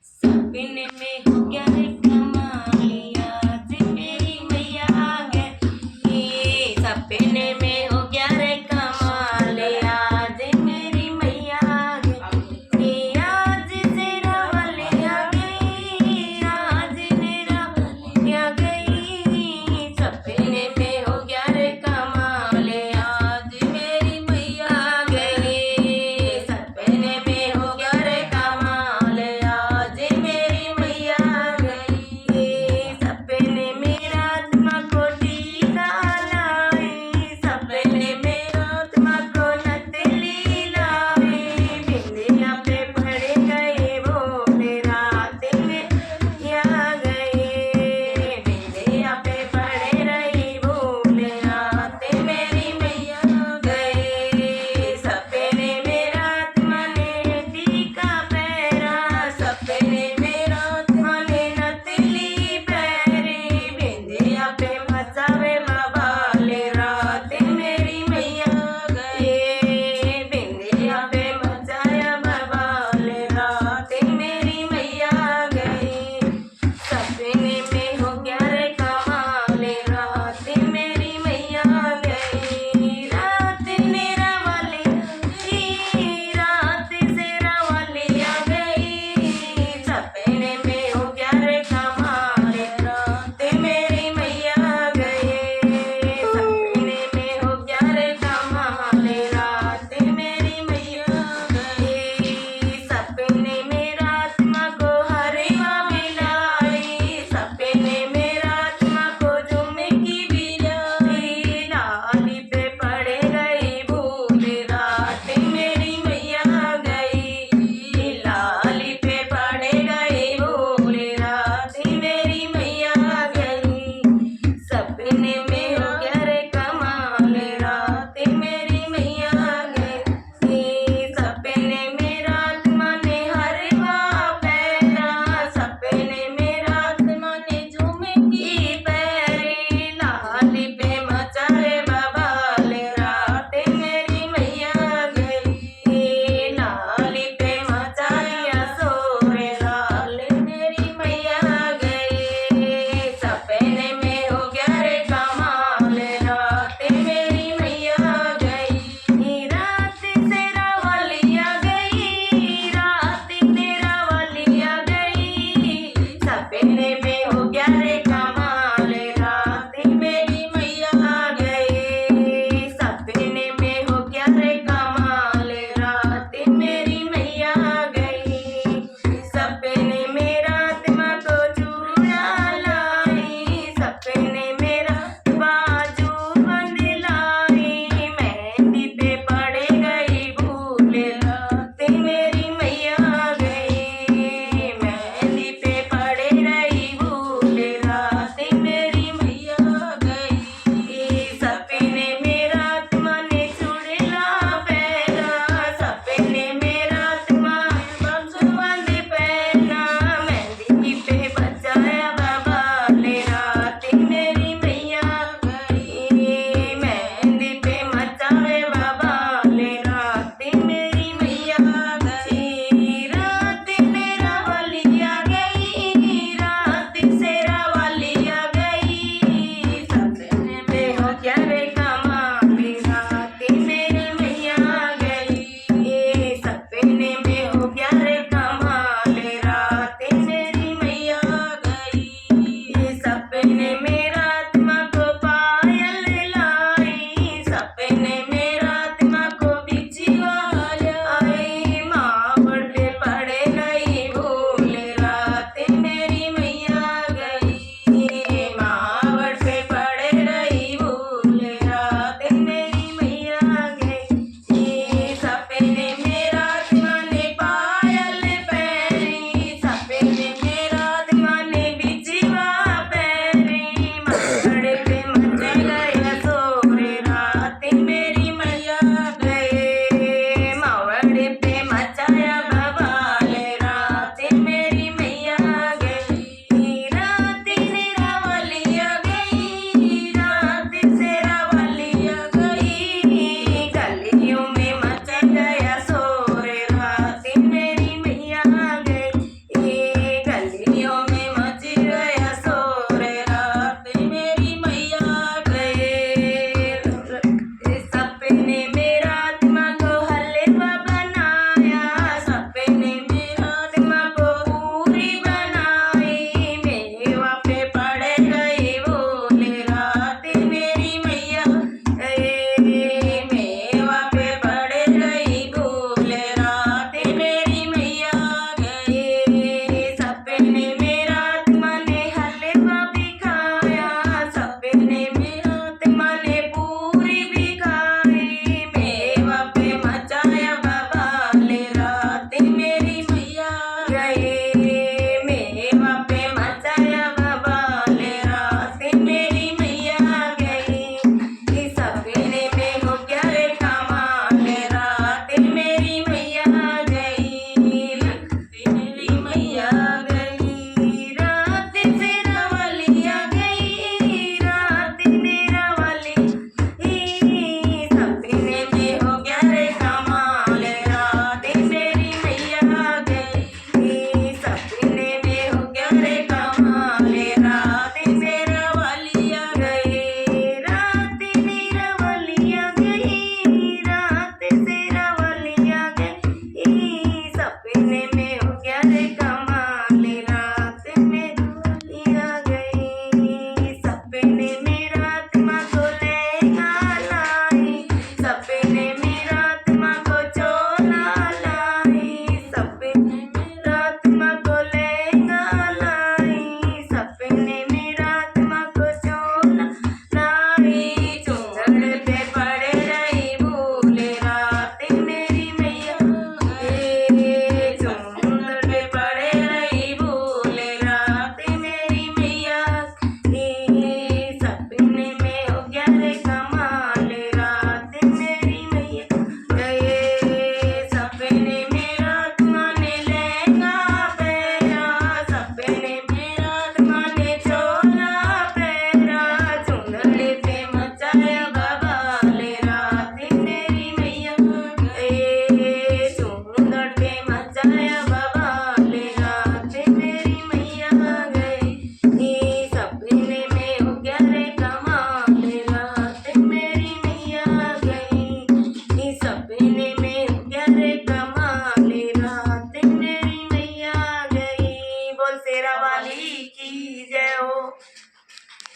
सपने में हो गया रे कमालिया जी मेरी मैया आ गई। सपने में हो गया रे कमालिया जी मेरी मैया आ गई। आज तेरा वाले आ गई, आज मेरा वाले आ गई। सपने में हो गया रे कमालिया जी मेरी मैया आ गई। सपने में हो गया रे कमालिया जी मेरी मैया आ गई। सपने में आत्मा को टीका लाई, सपने में आत्मा को नतली लाई। बिंदिया पे पड़ गए भोले रात में आ गए। बिंदिया पे पड़े रही भोले रात मेरी मैया आ गई। सपने में आत्मा ने टीका पहरा, सपने में आत्मा ने नतली पहरी। बिंदिया पे मचावे बवाले रात मेरी मैया आ गई। बिंदिया पे मचाया बवाले रात मेरी मैया आ गई। सपने में हो गया रे कमाले रात मेरी मैया आ गई। रात मेरा वाले रात तेरा वाले आ गई। सपने में हो गया रे कमाले रात मेरी मैया आ गई। सपने में हो गया रे कमाले रात मेरी मैया आ गई। सपने में आत्मा को हरवा मिलाई, सपने में आत्मा को झुमकी बिलाई। लाली पे पड़ गई भूले रात मेरी मैया आ गई। लाली पे पड़ गई भूले रात मेरी मैया आ गई। सपने में हो गया रे कमाले रात मेरी मैया आ गई। सपने में आत्मा ने हरवा पहरा, सपने में आत्मा ने झुमकी पहरी। लाली पे मचाए बवाले रात मेरी मैया आ गई। लाली पे मचाया सोरे लाल मेरी मैया आ गई। सपने में हो गया रे कमाले रात मेरी मैया आ गई। रात तेरा वाली आ गई, रात तेरा वाली आ गई। सपने में हो गया रे कमाले रात मेरी मैया आ गई। सपने में हो गया रे कमाले रात मेरी मैया आ गई। सपने में आत्मा को चूड़ा लाई, सपने में बाजू बंद लाई। मेहंदी पे पड़ गई भूले रात मेरी मैया आ गई। मेहंदी पे पड़ रही भूले रात मेरी मैया आ गई। सपने में आत्मा ने चूड़ला पहना, सपने में आत्मा बंद पहना। मेहंदी पे बचाया बवाले रात मेरी मैया आ गई। मेहंदी पे मचावे बवाले रात मेरी मैया आ गई। रात मेरा वाली आ गई, रात तेरा वाली आ गई। सपने में हो गया रे कमाले रात मेरी मैया आ गई। सपने